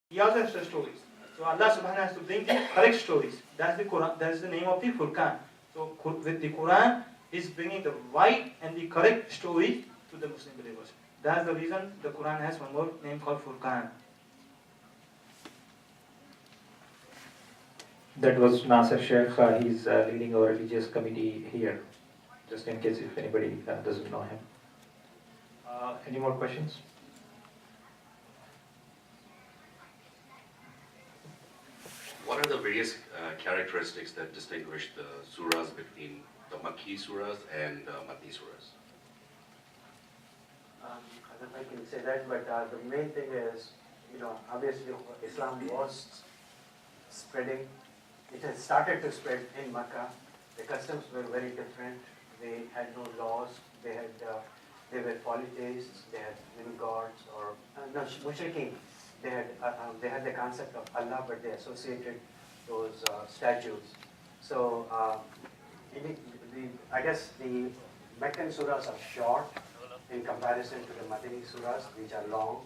He also has the stories. So Allah subhanahu has to bring the correct stories. That's the Quran. That's the name of the Furqan. So with the Quran is bringing the right and the correct story to the Muslim believers. That's the reason the Quran has one more name called Furqan. That was Nasir Sheikh. He's leading our religious committee here, just in case if anybody doesn't know him. Any more questions? What are the various characteristics that distinguish the surahs between the Makki surahs and the Madni surahs? I don't know if I can say that, but the main thing is, obviously Islam was spreading. It had started to spread in Makkah. The customs were very different. They had no laws. They were polytheists. They had many gods or mushrikeen. They had the concept of Allah, but they associated those statues. So I guess the Meccan surahs are short in comparison to the Madani surahs, which are long.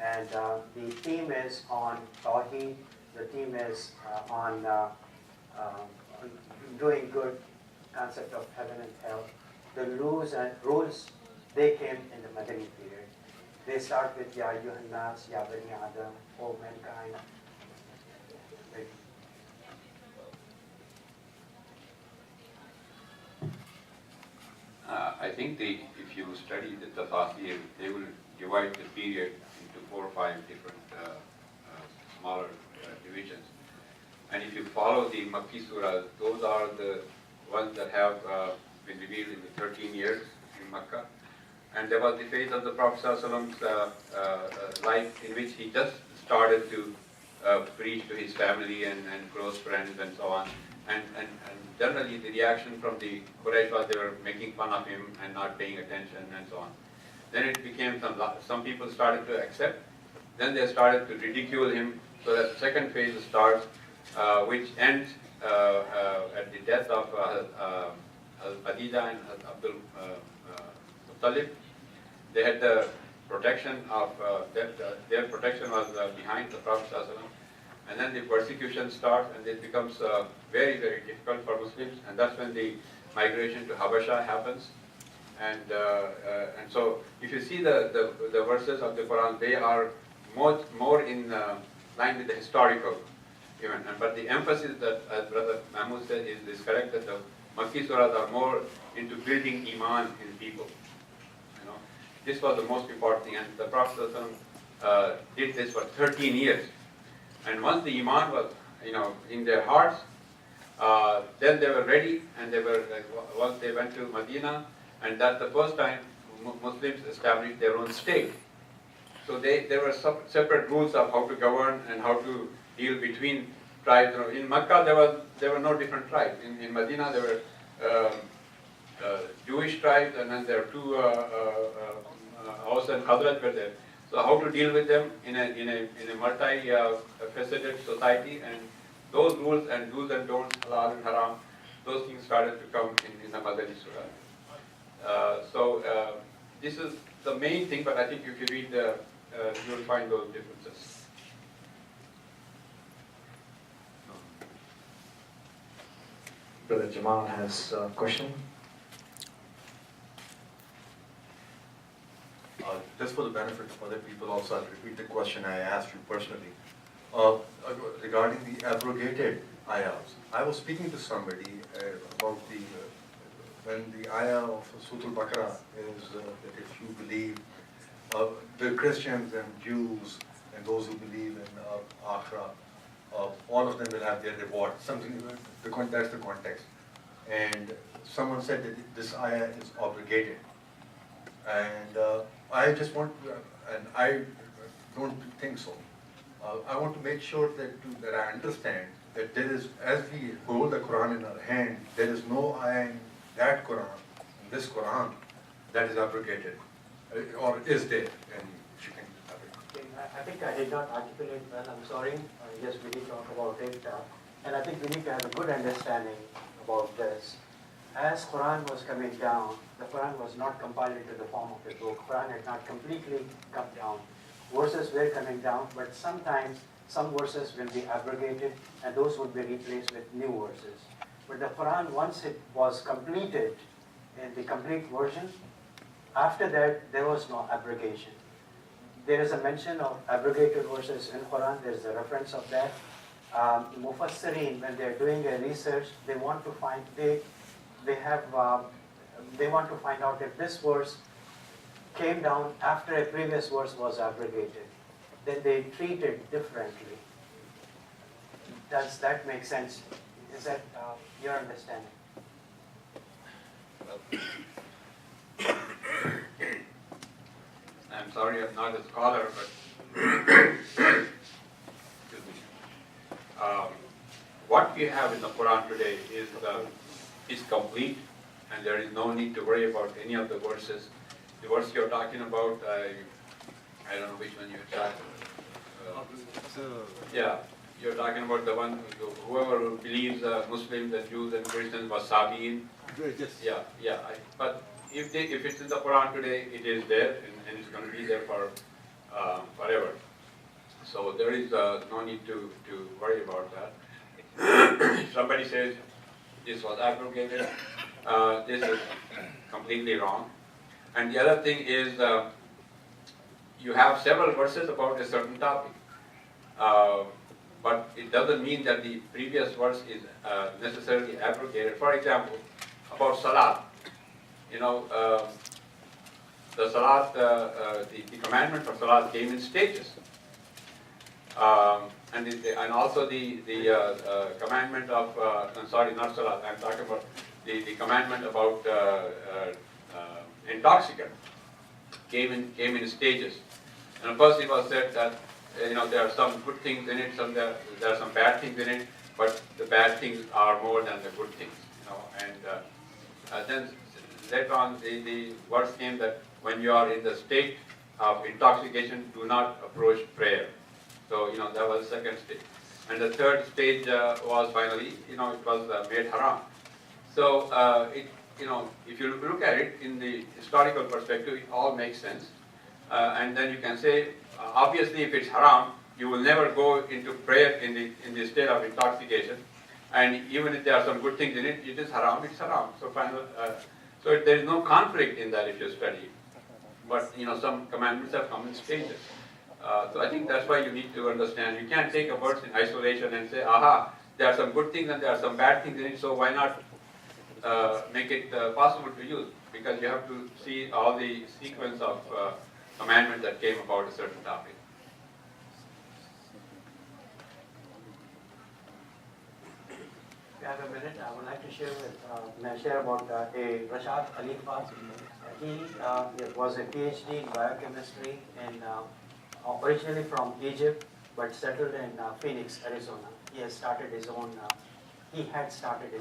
And the theme is on Tawheed. The theme is on doing good, concept of heaven and hell. The rules, they came in the Madani period. They start with Ya Ayyuhan Nas, Ya Bani Adam, O mankind. I think if you study the tafasir, they will divide the period into 4 or 5 different smaller divisions. And if you follow the Makki surahs, those are the ones that have been revealed in the 13 years in Makkah. And there was the phase of the Prophet ﷺ's life in which he just started to preach to his family and close friends and so on. And generally the reaction from the Quraysh was they were making fun of him and not paying attention and so on. Then it became some people started to accept. Then they started to ridicule him. So that second phase starts, which ends at the death of Khadija and Abdul Muttalib. They had the protection of their protection was behind the Prophet ﷺ. And then the persecution starts, and it becomes very, very difficult for Muslims. And that's when the migration to Habasha happens. And so, if you see the verses of the Quran, they are more in line with the historical event. But the emphasis that, as Brother Mahmood said, is correct, that the Makki surahs are more into building iman in people. This was the most important thing, and the Prophet did this for 13 years. And once the iman was, in their hearts, then they were ready, and once they went to Medina, and that's the first time Muslims established their own state. So there were separate rules of how to govern and how to deal between tribes. In Makkah, there were no different tribes. In Medina, there were Jewish tribes, and then there are 2 Aus and Khazraj were there. So how to deal with them in a multi-faceted society, and those rules and do's and don'ts, halal and haram, those things started to come in the Madani Surah. So this is the main thing, but I think if you read you will find those differences. Brother Jamal has a question. Just for the benefit of other people also, I'll repeat the question I asked you personally. Regarding the abrogated ayahs, I was speaking to somebody about when the ayah of Surah Al-Baqarah is that if you believe, the Christians and Jews and those who believe in Akhirah, all of them will have their reward. Something that's the context. And someone said that this ayah is obligated. And I just want, and I don't think so. I want to make sure that I understand that there is, as we hold the Quran in our hand, there is no ayah in that Quran, in this Quran, that is abrogated, or is there? And if you can elaborate. I think I did not articulate well. I'm sorry. Yes, we did talk about it, and I think we need to have a good understanding about this. As Quran was coming down, the Quran was not compiled into the form of a book. Quran had not completely come down. Verses were coming down, but sometimes some verses will be abrogated and those would be replaced with new verses. But the Quran, once it was completed in the complete version, after that there was no abrogation. There is a mention of abrogated verses in Quran, there is a reference of that. Mufassirin, when they are doing a research, they want to find, they want to find out if this verse came down after a previous verse was abrogated. Then they treat it differently. Does that make sense? Is that your understanding? I'm sorry, I'm not a scholar, but excuse me. What we have in the Quran today is complete, and there is no need to worry about any of the verses. The verse you're talking about, I don't know which one you're talking about. Yeah, you're talking about the one, whoever believes Muslims and Jews and Christians was Sabi'in. Yeah. But if it's in the Quran today, it is there, and it's going to be there for forever. So there is no need to worry about that. If somebody says this was abrogated, this is completely wrong. And the other thing is, you have several verses about a certain topic, but it doesn't mean that the previous verse is necessarily abrogated. For example, about Salat, the Salat, the commandment for Salat came in stages. And also the commandment of, I'm sorry, not Salat, I'm talking about the commandment about intoxicant came in stages. And first it was said that there are some good things in it, there are some bad things in it, but the bad things are more than the good things. And then later on the verse came that when you are in the state of intoxication, do not approach prayer. So that was the second stage. And the third stage was finally, it was made haram. So if you look at it in the historical perspective, it all makes sense. And then you can say, obviously, if it's haram, you will never go into prayer in the state of intoxication. And even if there are some good things in it, it is haram, it's haram. So so there is no conflict in that if you study it. But some commandments have come in stages. So I think that's why you need to understand. You can't take a verse in isolation and say, aha, there are some good things and there are some bad things in it, so why not make it possible to use? Because you have to see all the sequence of commandments that came about a certain topic. If you have a minute, I would like to share about a Rashad Khalifa. He was a PhD in biochemistry and originally from Egypt, but settled in Phoenix, Arizona. He had started his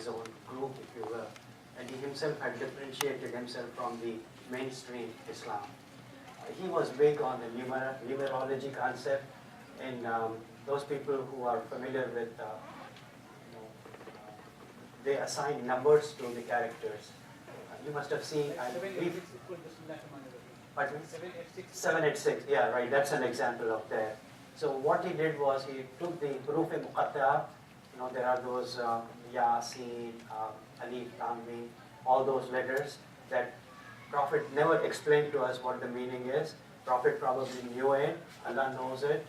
own group, if you will, and he himself had differentiated himself from the mainstream Islam. He was big on the numerology concept, and those people who are familiar with, they assign numbers to the characters. You must have seen, 786, yeah, right, that's an example of that. So what he did was he took the huruf-e-muqatta'a, there are those Yasin, Alif, Tanween, all those letters that Prophet never explained to us what the meaning is. Prophet probably knew it, Allah knows it,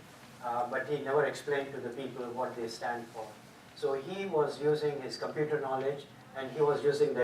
but he never explained to the people what they stand for. So he was using his computer knowledge and he was using the